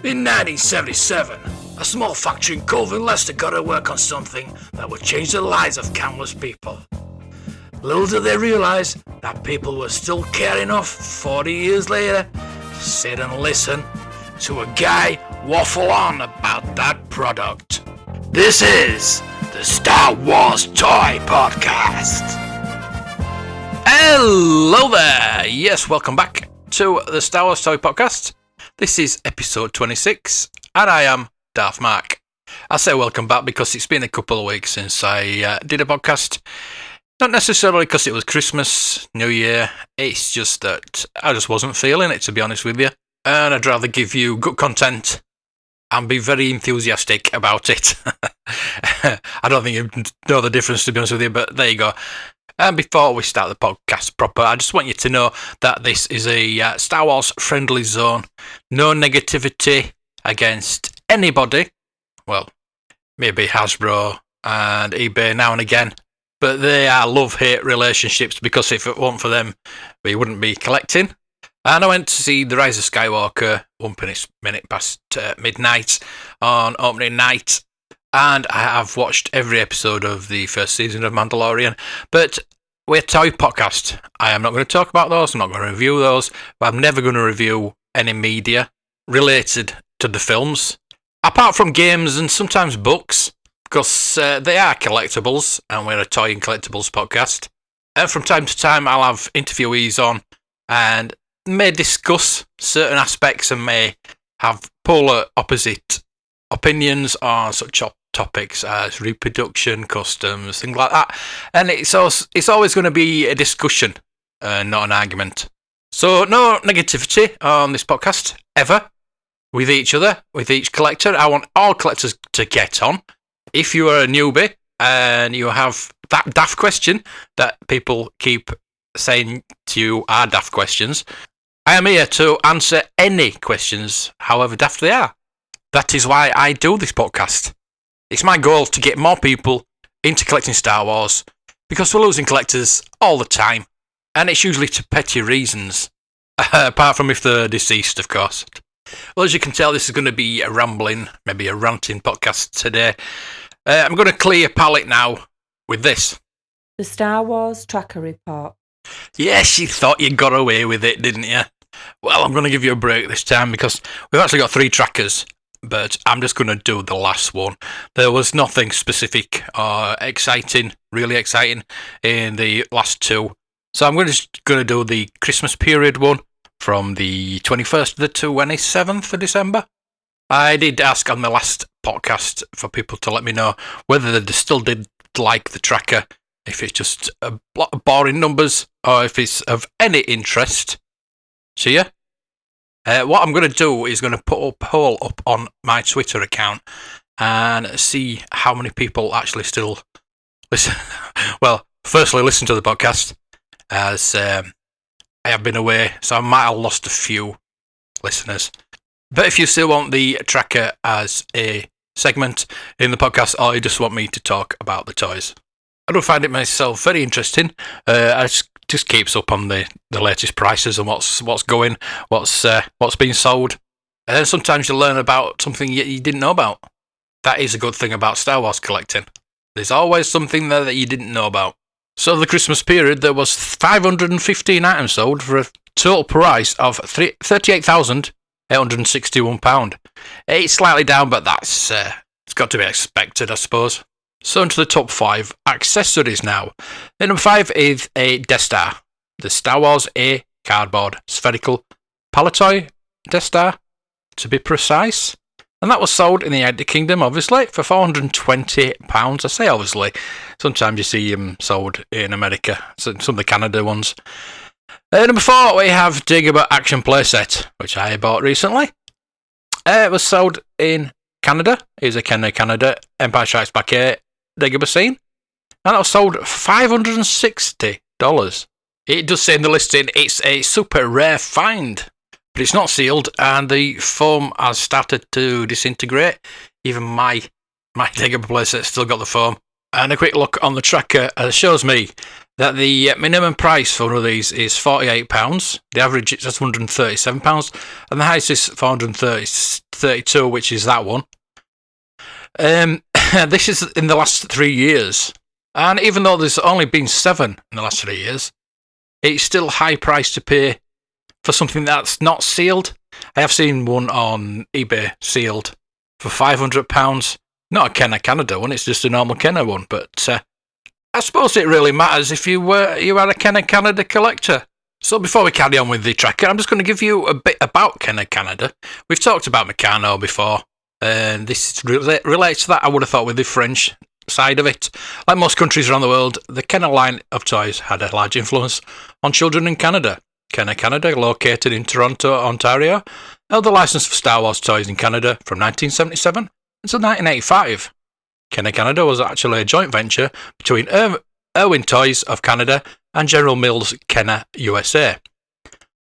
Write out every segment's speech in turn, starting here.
In 1977, a small factory in Colvin, Leicester got to work on something that would change the lives of countless people. Little did they realise that people were still caring enough 40 years later to sit and listen to a guy waffle on about that product. This is the Star Wars Toy Podcast. Hello there! Yes, welcome back to the Star Wars Toy Podcast. This is episode 26, and I am Darth Mark. I say welcome back because it's been a couple of weeks since I did a podcast. Not necessarily because it was Christmas, New Year, it's just that I just wasn't feeling it, to be honest with you. And I'd rather give you good content and be very enthusiastic about it. I don't think you know the difference, to be honest with you, but there you go. And before we start the podcast proper, I just want you to know that this is a Star Wars friendly zone. No negativity against anybody. Well, maybe Hasbro and eBay now and again. But they are love-hate relationships because if it weren't for them, we wouldn't be collecting. And I went to see The Rise of Skywalker 1 minute past midnight on opening night. And I have watched every episode of the first season of Mandalorian. But we're a toy podcast. I am not going to talk about those. I'm not going to review those. But I'm never going to review any media related to the films. Apart from games and sometimes books. Because they are collectibles. And we're a toy and collectibles podcast. And from time to time I'll have interviewees on. And may discuss certain aspects and may have polar opposite opinions on such topics as reproduction, customs, things like that. And it's always going to be a discussion, not an argument. So no negativity on this podcast, ever, with each other, with each collector. I want all collectors to get on. If you are a newbie and you have that daft question that people keep saying to you are daft questions, I am here to answer any questions, however daft they are. That is why I do this podcast. It's my goal to get more people into collecting Star Wars, because we're losing collectors all the time, and it's usually to petty reasons, apart from if they're deceased, of course. Well, as you can tell, this is going to be a rambling, maybe a ranting podcast today. I'm going to clear your palate now with this. The Star Wars Tracker Report. Yes, you thought you got away with it, didn't you? Well, I'm going to give you a break this time because we've actually got 3 trackers, but I'm just going to do the last one. There was nothing specific or exciting, really exciting, in the last 2. So I'm just going to do the Christmas period one from the 21st to the 27th of December. I did ask on the last podcast for people to let me know whether they still did like the tracker, if it's just a lot of boring numbers, or if it's of any interest to you. What I'm going to do is going to put a poll up on my Twitter account and see how many people actually still listen. Well, firstly, listen to the podcast, as I have been away, so I might have lost a few listeners. But if you still want the tracker as a segment in the podcast, or you just want me to talk about the toys, I do find it myself very interesting. I just keeps up on the latest prices and what's going, what's being sold. And then sometimes you learn about something you didn't know about. That is a good thing about Star Wars collecting. There's always something there that you didn't know about. So the Christmas period, there was 515 items sold for a total price of £38,861. It's slightly down, but that's it's got to be expected, I suppose. So into the top 5 accessories now. The number 5 is a Death Star. The Star Wars A cardboard spherical Palatoy Death Star, to be precise. And that was sold in the United Kingdom, obviously, for £420. I say obviously. Sometimes you see them sold in America, some of the Canada ones. Number 4, we have Dagobah Action Playset, which I bought recently. It was sold in Canada. It was a Canada Empire Strikes Back 8 Dagobah scene. And that was sold for $560. It does say in the listing it's a super rare find, but it's not sealed and the foam has started to disintegrate. Even my Dagobah playset still got the foam. And a quick look on the tracker shows me that the minimum price for one of these is £48. The average is £137, and the highest is £433. 32, which is that one. This is in the last 3 years. And even though there's only been 7 in the last 3 years, it's still high price to pay for something that's not sealed. I have seen one on eBay sealed for £500. Not a Kenner Canada one, it's just a normal Kenner one. But I suppose it really matters if you are a Kenner Canada collector. So before we carry on with the tracker, I'm just going to give you a bit about Kenner Canada. We've talked about Meccano before, and this relates to that, I would have thought, with the French side of it. Like most countries around the world, the Kenner line of toys had a large influence on children in Canada. Kenner Canada, located in Toronto, Ontario, held the license for Star Wars toys in Canada from 1977 until 1985. Kenner Canada was actually a joint venture between Irwin Toys of Canada and General Mills Kenner USA.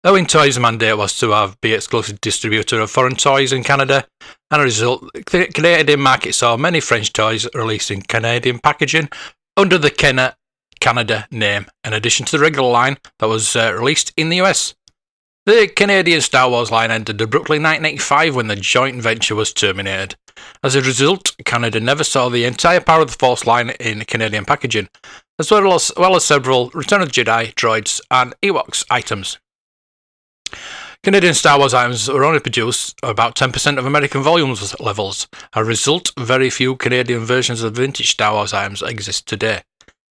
Irwin Toys' mandate was to be exclusive distributor of foreign toys in Canada, and as a result, the Canadian market saw many French toys released in Canadian packaging under the Kenner Canada name, in addition to the regular line that was released in the US. The Canadian Star Wars line ended abruptly in 1985 when the joint venture was terminated. As a result, Canada never saw the entire Power of the Force line in Canadian packaging, as well as several Return of the Jedi, droids, and Ewoks items. Canadian Star Wars items were only produced about 10% of American volume levels. As a result, very few Canadian versions of vintage Star Wars items exist today.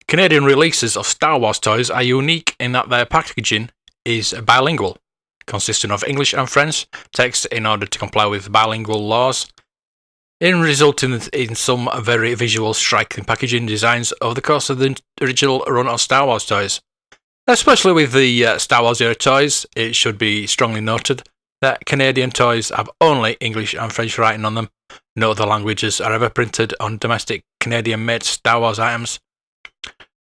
Canadian releases of Star Wars toys are unique in that their packaging is bilingual, consisting of English and French text in order to comply with bilingual laws, resulting in some very visual, striking packaging designs over the course of the original run of Star Wars toys. Especially with the Star Wars era toys, it should be strongly noted that Canadian toys have only English and French writing on them. No other languages are ever printed on domestic Canadian-made Star Wars items.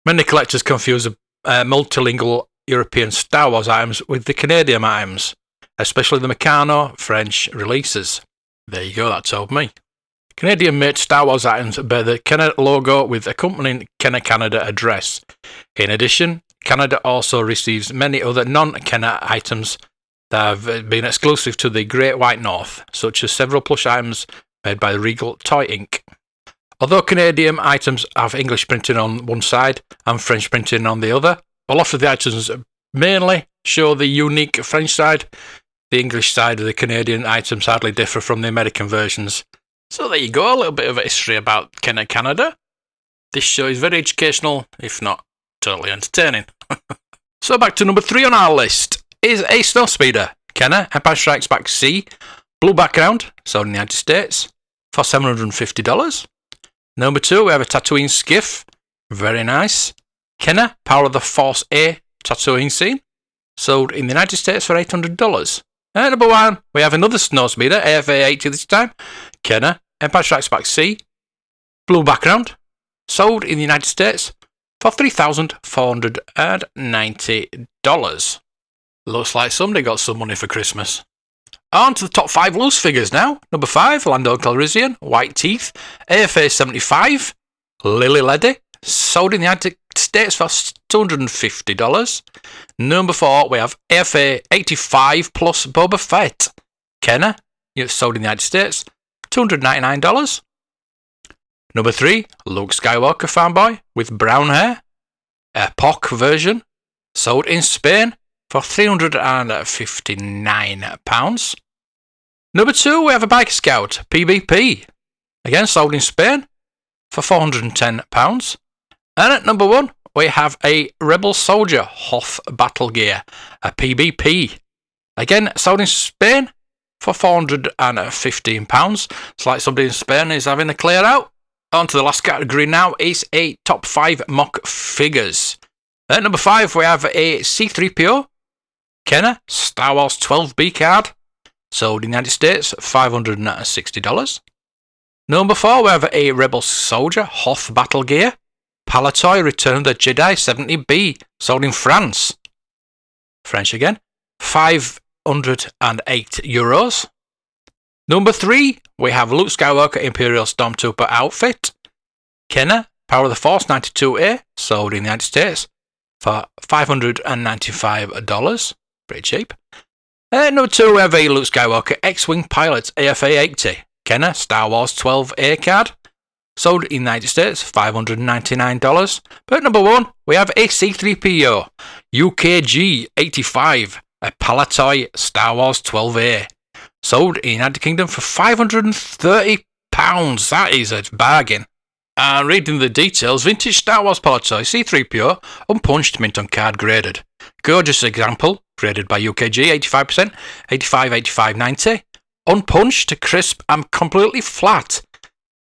Many collectors confuse multilingual European Star Wars items with the Canadian items, especially the Meccano French releases. There you go, that told me. Canadian-made Star Wars items bear the Kenner logo with accompanying Kenner Canada address. In addition, Canada also receives many other non-Kenner items that have been exclusive to the Great White North, such as several plush items made by Regal Toy Inc. Although Canadian items have English printing on one side and French printing on the other, a lot of the items mainly show the unique French side. The English side of the Canadian items hardly differ from the American versions. So there you go, a little bit of history about Kenner Canada. This show is very educational, if not totally entertaining. So back to number 3 on our list is a snowspeeder. Kenner Empire Strikes Back C, blue background, sold in the United States for $750. Number 2, we have a Tatooine skiff, very nice. Kenner Power of the Force A Tatooine scene, sold in the United States for $800. And number 1, we have another snowspeeder, AFA 80 this time. Kenner Empire Strikes Back C, blue background, sold in the United States for $3,490. Looks like somebody got some money for Christmas. On to the top 5 loose figures now. Number 5, Lando Calrissian, White Teeth, AFA 75, Lily Leddy, sold in the United States for $250. Number 4, we have AFA 85 plus Boba Fett. Kenner, sold in the United States, $299. Number 3, Luke Skywalker fanboy with brown hair, a POC version, sold in Spain for £359. Number 2, we have a Biker Scout, PBP, again sold in Spain for £410. And at number 1, we have a Rebel Soldier Hoth Battle Gear, a PBP, again sold in Spain for £415. It's like somebody in Spain is having a clear out. On to the last category now is a top 5 mock figures. At number 5, we have a C-3PO Kenner Star Wars 12B card, sold in the United States at $560. Number 4, we have a Rebel Soldier Hoth Battle Gear, Palatoy Return of the Jedi 70B, sold in France. French again, €508. Number 3, we have Luke Skywalker Imperial Stormtrooper outfit, Kenner Power of the Force 92A, sold in the United States for $595. Pretty cheap. Number 2, we have a Luke Skywalker X-Wing Pilot AFA-80 Kenner Star Wars 12A card. Sold in the United States, $599. But at number 1, we have a C-3PO UKG-85, a Palatoy Star Wars 12A. Sold in the United Kingdom for £530. That is a bargain. And reading the details, vintage Star Wars Palatoy C-3PO, unpunched, mint on card, graded. Gorgeous example, graded by UKG, 85%, 85, 85, 90. Unpunched, crisp, and completely flat.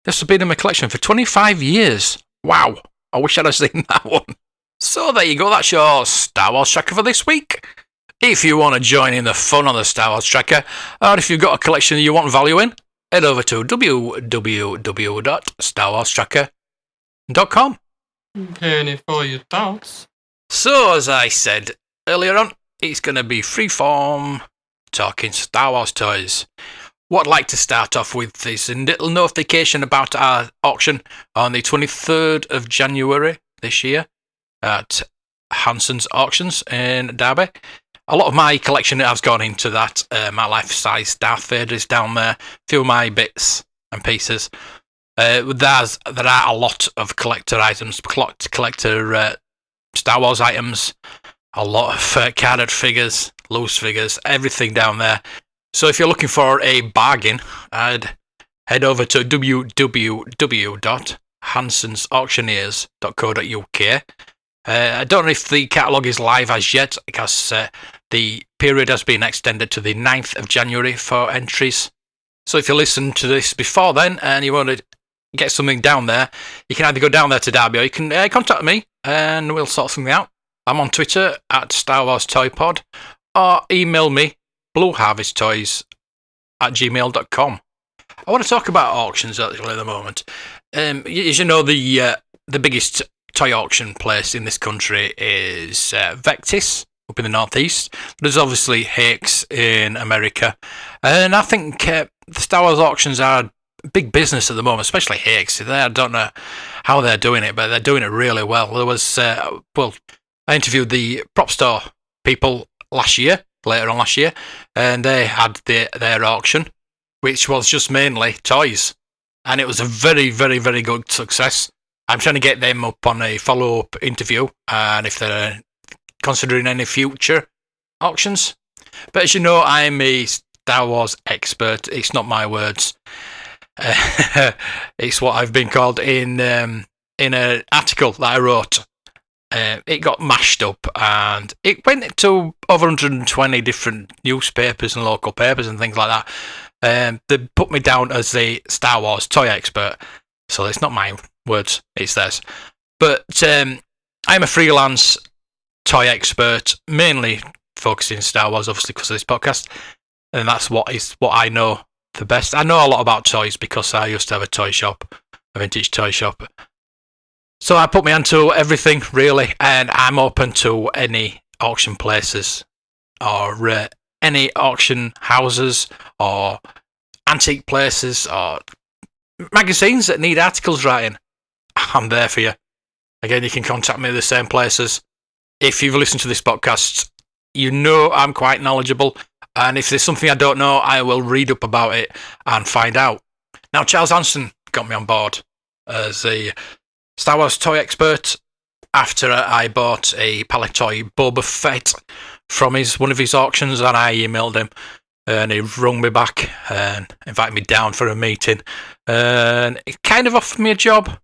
This has been in my collection for 25 years. Wow, I wish I'd have seen that one. So there you go, that's your Star Wars Tracker for this week. If you want to join in the fun on the Star Wars Tracker, or if you've got a collection you want value in, head over to www.starwarstracker.com. Penny for your thoughts. So, as I said earlier on, it's going to be freeform talking Star Wars toys. What I'd like to start off with is a little notification about our auction on the 23rd of January this year at Hanson's Auctions in Derby. A lot of my collection has gone into that. My life-size Darth Vader is down there. A few of my bits and pieces. There are a lot of collector items, collector Star Wars items, a lot of carded figures, loose figures, everything down there. So if you're looking for a bargain, I'd head over to www.hansonsauctioneers.co.uk. I don't know if the catalogue is live as yet, because the period has been extended to the 9th of January for entries. So if you listen to this before then and you want to get something down there, you can either go down there to Derby or you can contact me and we'll sort something out. I'm on Twitter at Star Wars Toy Pod, or email me blueharvesttoys@gmail.com. I want to talk about auctions actually at the moment. As you know, the biggest toy auction place in this country is Vectis up in the northeast. There's obviously Hakes in America, and I think the Star Wars auctions are big business at the moment, especially Hakes. I don't know how they're doing it, but they're doing it really well. There was I interviewed the prop store people later on last year, and they had their auction, which was just mainly toys, and it was a very, very, very good success. I'm trying to get them up on a follow-up interview, and if they're considering any future auctions. But as you know, I'm a Star Wars expert. It's not my words. It's what I've been called in an article that I wrote. It got mashed up and it went to over 120 different newspapers and local papers and things like that. They put me down as a Star Wars toy expert. So it's not my words, it's theirs. But I'm a freelance toy expert, mainly focusing on Star Wars, obviously, because of this podcast. And that's what I know the best. I know a lot about toys because I used to have a toy shop, a vintage toy shop. So I put me onto everything, really, and I'm open to any auction places or any auction houses or antique places or magazines that need articles writing. I'm there for you. Again, you can contact me at the same places. If you've listened to this podcast, you know I'm quite knowledgeable, and if there's something I don't know, I will read up about it and find out. Now, Charles Hanson got me on board as a Star Wars toy expert after I bought a Palatoy Boba Fett from one of his auctions, and I emailed him and he rung me back and invited me down for a meeting, and he kind of offered me a job,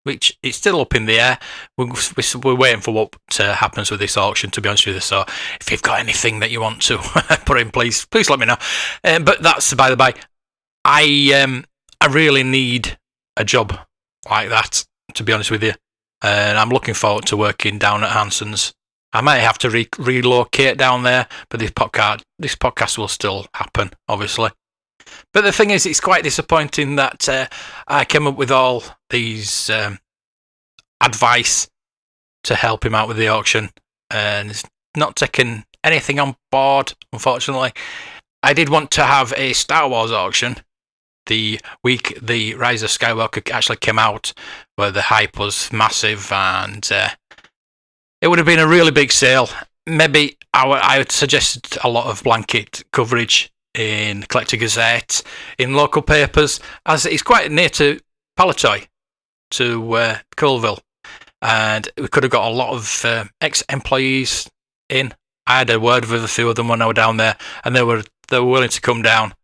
which is still up in the air. We're waiting for what happens with this auction, to be honest with you. So if you've got anything that you want to put in, please let me know. But that's by the by. I really need a job like that, to be honest with you, and I'm looking forward to working down at Hanson's. I might have to relocate down there, but this podcast will still happen, obviously. But the thing is, it's quite disappointing that I came up with all these advice to help him out with the auction, and it's not taken anything on board, unfortunately. I did want to have a Star Wars auction the week the Rise of Skywalker actually came out, where the hype was massive, and it would have been a really big sale. maybe I would suggest a lot of blanket coverage in Collector Gazette, in local papers, as it's quite near to Palatoy, to Colville, and we could have got a lot of ex-employees in. I had a word with a few of them when I was down there, and they were willing to come down,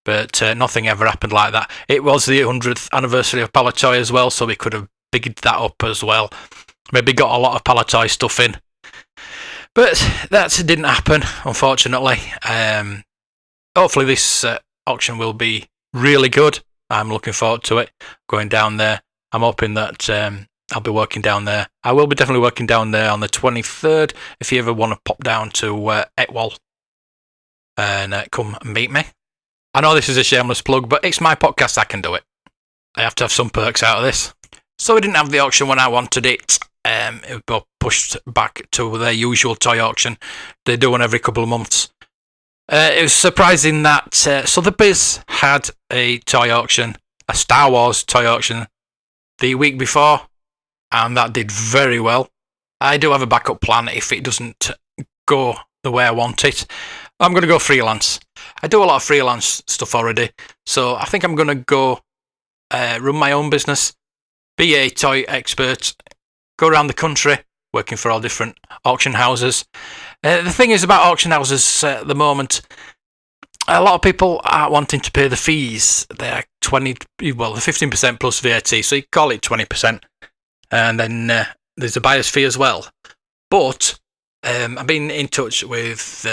but nothing ever happened like that. It was the 100th anniversary of Palatoy as well, so we could have bigged that up as well. Maybe got a lot of Palatoy stuff in. But that didn't happen, unfortunately. Hopefully this auction will be really good. I'm looking forward to it, going down there. I'm hoping that I'll be working down there. I will be definitely working down there on the 23rd, if you ever want to pop down to Etwall and come meet me. I know this is a shameless plug, but it's my podcast, I can do it. I have to have some perks out of this. So we didn't have the auction when I wanted it. It was pushed back to their usual toy auction. They do one every couple of months. It was surprising that Sotheby's had a toy auction, a Star Wars toy auction, the week before, and that did very well. I do have a backup plan if it doesn't go the way I want it. I'm going to go freelance. I do a lot of freelance stuff already, so I think I'm going to go run my own business, be a toy expert, go around the country working for all different auction houses. The thing is about auction houses at the moment, a lot of people are wanting to pay the fees. They're the 15% plus VAT, so you call it 20%. And then there's a buyer's fee as well. But I've been in touch with,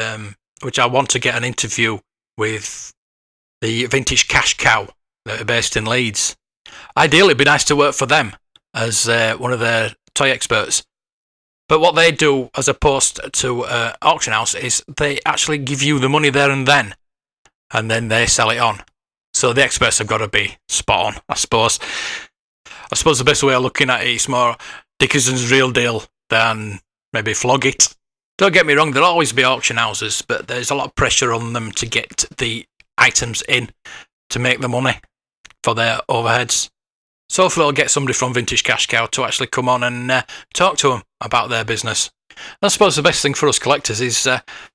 which I want to get an interview with the Vintage Cash Cow that are based in Leeds. Ideally, it'd be nice to work for them as one of their toy experts. But what they do, as opposed to auction house, is they actually give you the money there and then they sell it on. So the experts have got to be spot on, I suppose. I suppose the best way of looking at it is more Dickinson's Real Deal than maybe Flog It. Don't get me wrong, there'll always be auction houses, but there's a lot of pressure on them to get the items in to make the money for their overheads. So hopefully I'll get somebody from Vintage Cash Cow to actually come on and talk to them about their business. I suppose the best thing for us collectors is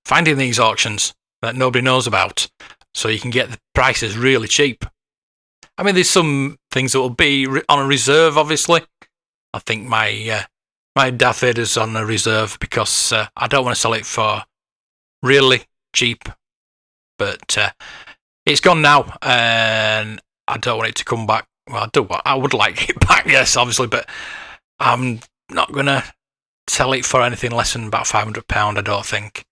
finding these auctions that nobody knows about, so you can get the prices really cheap. I mean, there's some things that will be on a reserve, obviously. I think my Darth Vader's on a reserve because I don't want to sell it for really cheap. But it's gone now, and I don't want it to come back. Well, I would like it back, yes, obviously, but I'm not going to sell it for anything less than about £500, I don't think.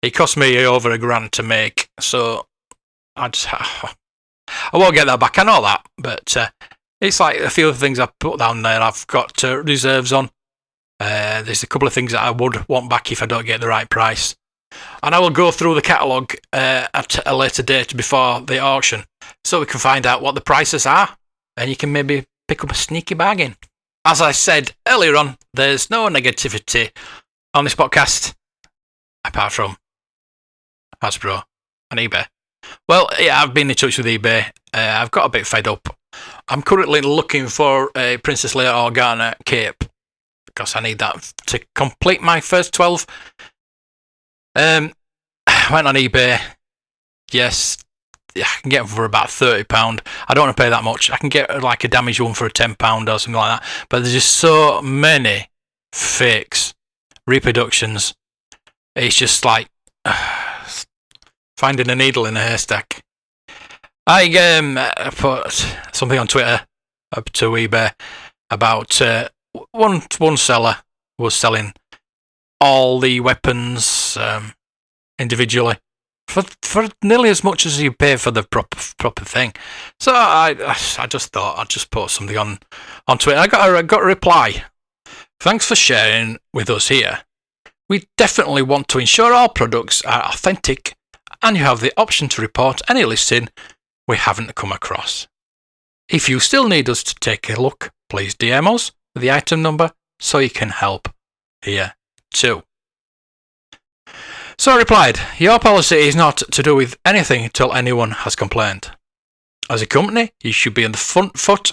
It cost me over £1,000 to make, so I won't get that back, I know that, but it's like a few of the things I put down there I've got reserves on. There's a couple of things that I would want back if I don't get the right price. And I will go through the catalogue at a later date before the auction, so we can find out what the prices are, and you can maybe pick up a sneaky bargain. As I said earlier on, there's no negativity on this podcast, apart from Hasbro and eBay. Well, yeah, I've been in touch with eBay. I've got a bit fed up. I'm currently looking for a Princess Leia Organa cape, because I need that to complete my first 12. I went on eBay. Yes, I can get them for about £30. I don't want to pay that much. I can get like a damaged one for £10 or something like that. But there's just so many fakes, reproductions. It's just like finding a needle in a haystack. I put something on Twitter up to eBay about one seller was selling all the weapons individually for nearly as much as you pay for the proper thing. So I just thought I'd just put something on Twitter. I got a reply. Thanks for sharing with us here. We definitely want to ensure all products are authentic, and you have the option to report any listing we haven't come across. If you still need us to take a look, please DM us with the item number so you can help here too. So I replied, your policy is not to do with anything until anyone has complained. As a company, you should be on the front foot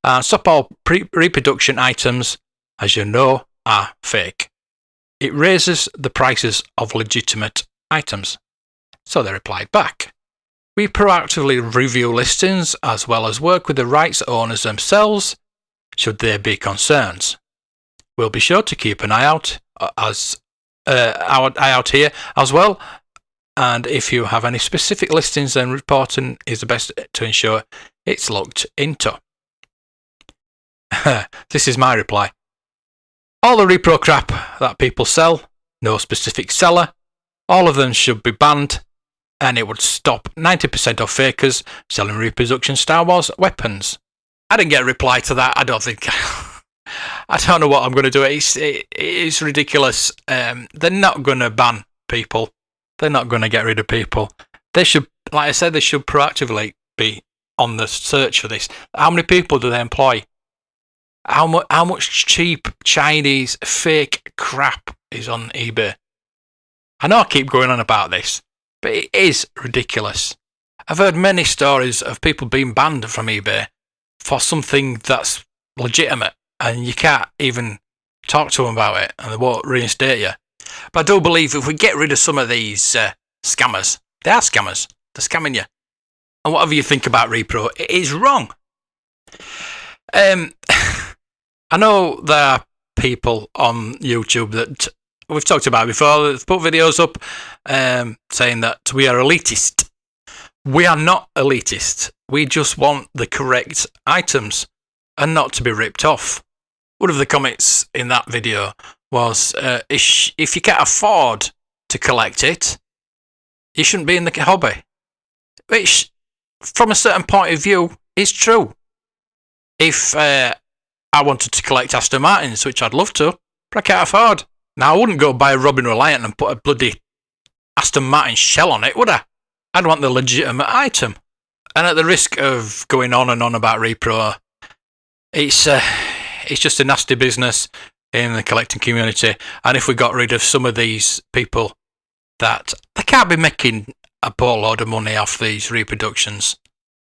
and stop all reproduction items, as you know, are fake. It raises the prices of legitimate items. So they replied back. We proactively review listings as well as work with the rights owners themselves should there be concerns. We'll be sure to keep an eye out here as well, and if you have any specific listings, then reporting is the best to ensure it's looked into. This is my reply. All the repro crap that people sell, no specific seller, all of them should be banned, and it would stop 90% of fakers selling reproduction Star Wars weapons. I didn't get a reply to that. I don't think. I don't know what I'm going to do. It's ridiculous. They're not going to ban people. They're not going to get rid of people. They should, like I said, they should proactively be on the search for this. How many people do they employ? How much cheap Chinese fake crap is on eBay? I know I keep going on about this, but it is ridiculous. I've heard many stories of people being banned from eBay for something that's legitimate, and you can't even talk to them about it, and they won't reinstate you. But I do believe if we get rid of some of these scammers, they are scammers, they're scamming you. And whatever you think about repro, it is wrong. I know there are people on YouTube that we've talked about before that put videos up saying that we are elitist. We are not elitist. We just want the correct items and not to be ripped off. One of the comments in that video was, if you can't afford to collect it, you shouldn't be in the hobby. Which, from a certain point of view, is true. If I wanted to collect Aston Martins, which I'd love to, but I can't afford. Now, I wouldn't go buy a Robin Reliant and put a bloody Aston Martin shell on it, would I? I'd want the legitimate item. And at the risk of going on and on about repro, it's just a nasty business in the collecting community. And if we got rid of some of these people that they can't be making a boatload of money off these reproductions,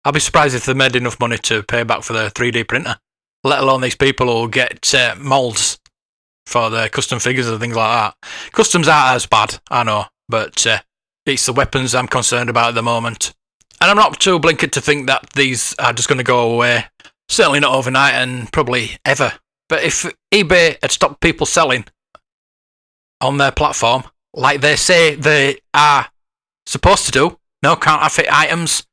I'll be surprised if they made enough money to pay back for their 3D printer, let alone these people who get moulds for their custom figures and things like that. Customs aren't as bad, I know, but it's the weapons I'm concerned about at the moment. And I'm not too blinkered to think that these are just going to go away. Certainly not overnight and probably ever. But if eBay had stopped people selling on their platform, like they say they are supposed to do, no counterfeit items,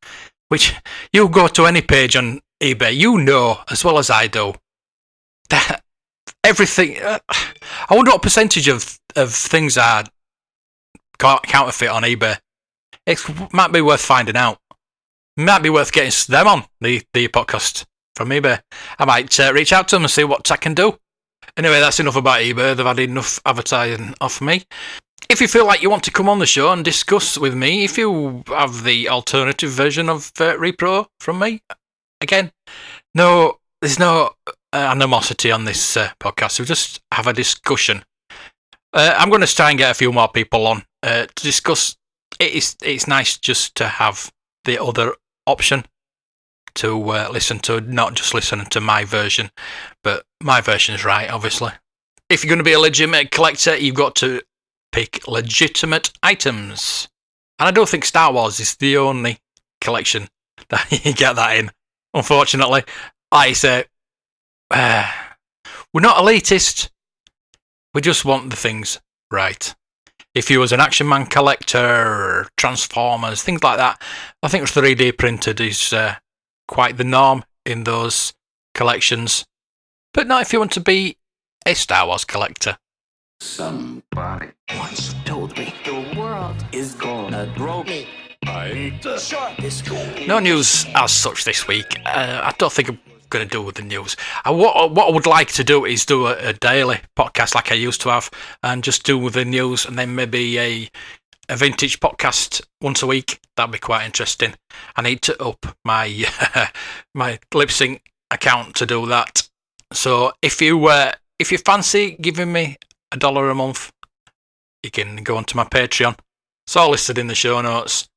which you go to any page on eBay, you know as well as I do that everything. I wonder what percentage of things are counterfeit on eBay. It might be worth finding out. Might be worth getting them on the podcast from eBay. I might reach out to them and see what I can do. Anyway, that's enough about eBay. They've had enough advertising off me. If you feel like you want to come on the show and discuss with me, if you have the alternative version of repro from me, again, there's no animosity on this podcast. We'll just have a discussion. I'm going to try and get a few more people on to discuss. It's nice just to have the other option to listen to, not just listen to my version, but my version's right, obviously. If you're going to be a legitimate collector, you've got to pick legitimate items. And I don't think Star Wars is the only collection that you get that in, unfortunately. Like I say, we're not elitist. We just want the things right. If you was an Action Man collector, Transformers, things like that, I think 3D printed is quite the norm in those collections. But not if you want to be a Star Wars collector. Somebody once told me the world is gonna throw me. No news as such this week. I don't think I'm going to do with the news. What I would like to do is do a daily podcast like I used to have, and just do with the news, and then maybe a vintage podcast once a week. That'd be quite interesting. I need to up my my lip sync account to do that. So if you fancy giving me $1 a month, you can go onto my Patreon. It's all listed in the show notes.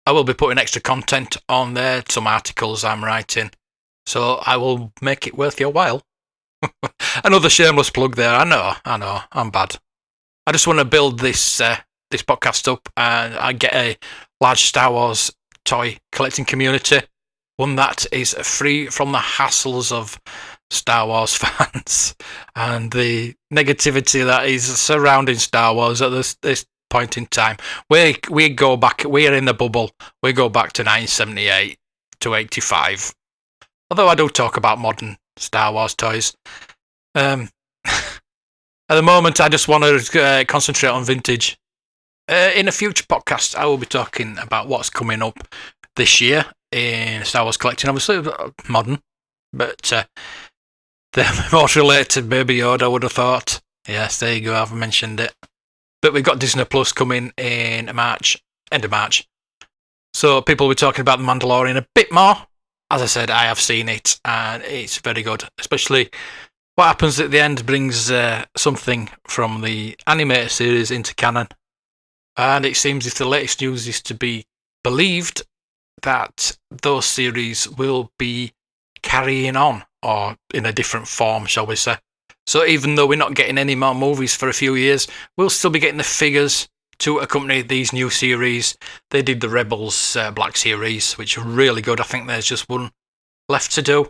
I will be putting extra content on there, some articles I'm writing, so I will make it worth your while. Another shameless plug there. I know, I'm bad. I just want to build this this podcast up, and I get a large Star Wars toy collecting community, one that is free from the hassles of Star Wars fans and the negativity that is surrounding Star Wars at this point in time. We go back, we're in the bubble, we go back to 1978 to 85. Although I do talk about modern Star Wars toys. At the moment, I just want to concentrate on vintage. In a future podcast, I will be talking about what's coming up this year in Star Wars collecting. Obviously, modern, but they're more related to Baby Yoda, I would have thought. Yes, there you go, I've mentioned it. But we've got Disney Plus coming in March, end of March. So people will be talking about The Mandalorian a bit more. As I said, I have seen it, and it's very good. Especially what happens at the end brings something from the animated series into canon. And it seems, if the latest news is to be believed, that those series will be carrying on, or in a different form, shall we say. So even though we're not getting any more movies for a few years, we'll still be getting the figures to accompany these new series. They did the Rebels Black series, which are really good. I think there's just one left to do.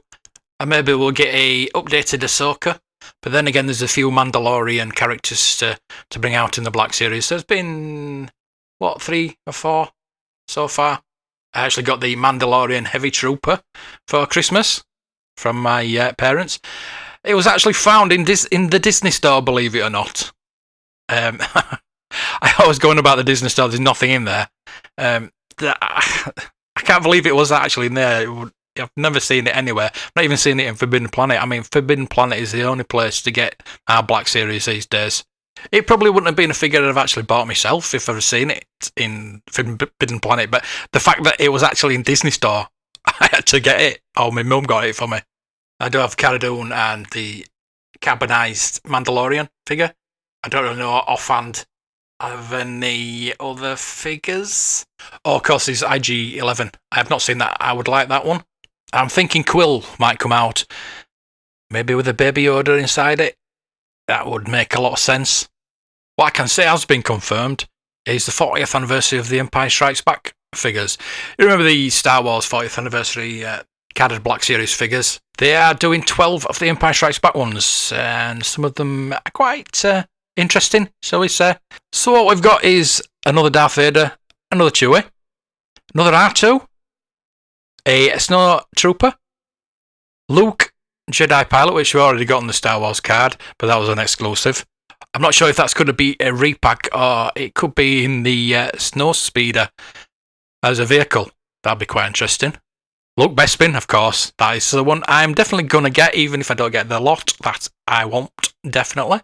And maybe we'll get a updated Ahsoka. But then again, there's a few Mandalorian characters to bring out in the Black series. There's been, 3 or 4 so far. I actually got the Mandalorian Heavy Trooper for Christmas from my parents. It was actually found in the Disney store, believe it or not. I always going about the Disney store, there's nothing in there. I can't believe it was actually in there. I've never seen it anywhere. I've not even seen it in Forbidden Planet. I mean, Forbidden Planet is the only place to get our Black series these days. It probably wouldn't have been a figure I've actually bought myself if I'd seen it in Forbidden Planet, but the fact that it was actually in Disney store, I had to get it. Oh, my mum got it for me. I do have Cara Dune and the carbonized Mandalorian figure. I don't really know offhand of any other figures. Oh, of course, there's IG-11. I have not seen that. I would like that one. I'm thinking Quill might come out, maybe with a Baby Yoda inside it. That would make a lot of sense. What I can say has been confirmed is the 40th anniversary of the Empire Strikes Back figures. You remember the Star Wars 40th anniversary carded Black Series figures? They are doing 12 of the Empire Strikes Back ones, and some of them are quite interesting, shall we say. So what we've got is another Darth Vader, another Chewie, another R2, a Snow Trooper, Luke Jedi Pilot, which we already got on the Star Wars card, but that was an exclusive. I'm not sure if that's going to be a repack, or it could be in the Snow Speeder as a vehicle. That'd be quite interesting. Luke Bespin, of course, that is the one I'm definitely going to get, even if I don't get the lot that I want, definitely.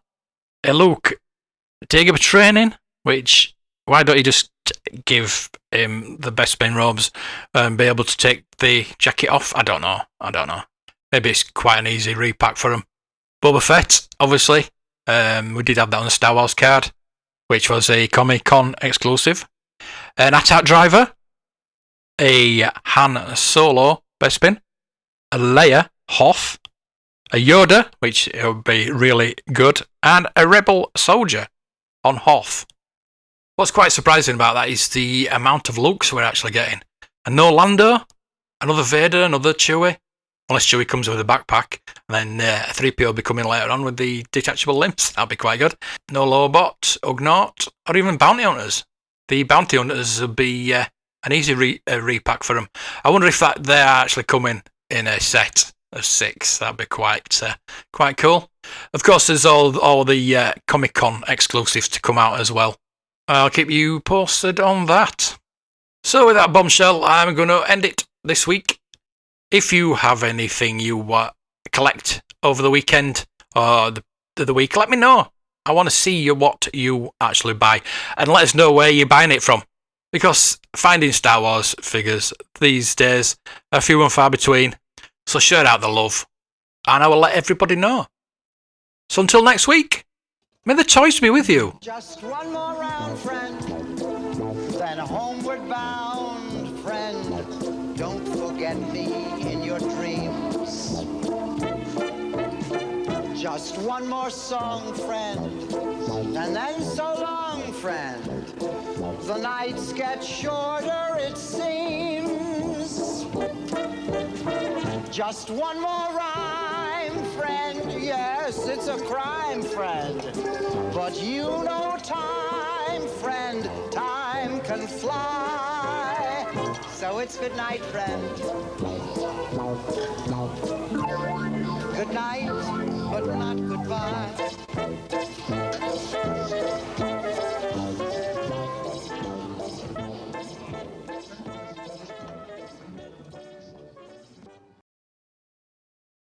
A Luke Dagobah training, which, why don't you just give him the Bespin robes and be able to take the jacket off? I don't know. Maybe it's quite an easy repack for him. Boba Fett, obviously. We did have that on the Star Wars card, which was a Comic-Con exclusive. An AT-AT driver, a Han Solo Bespin, a Leia Hoth, a Yoda, which would be really good, and a Rebel soldier on Hoth. What's quite surprising about that is the amount of Lukes we're actually getting. And no Lando, another Vader, another Chewie, unless Chewie comes with a backpack, and then a 3PO will be coming later on with the detachable limbs. That'd be quite good. No Lobot, Ugnaught, or even Bounty Hunters. The Bounty Hunters will be an easy repack for them. I wonder if they're actually coming in a set of 6. That'd be quite cool. Of course, there's all the Comic-Con exclusives to come out as well. I'll keep you posted on that. So with that bombshell, I'm going to end it this week. If you have anything you collect over the weekend or the week, let me know. I want to see what you actually buy, and let us know where you're buying it from, because finding Star Wars figures these days are few and far between. So share out the love, and I will let everybody know. So until next week, may the toys be with you. Just one more round, friend, then homeward bound, friend. Don't forget me in your dreams. Just one more song, friend, And then so long, friend. The nights get shorter, it seems. Just one more rhyme, friend. Yes, it's a crime, friend. But you know time, friend. Time can fly. So it's good night, friend. Good night, but not goodbye.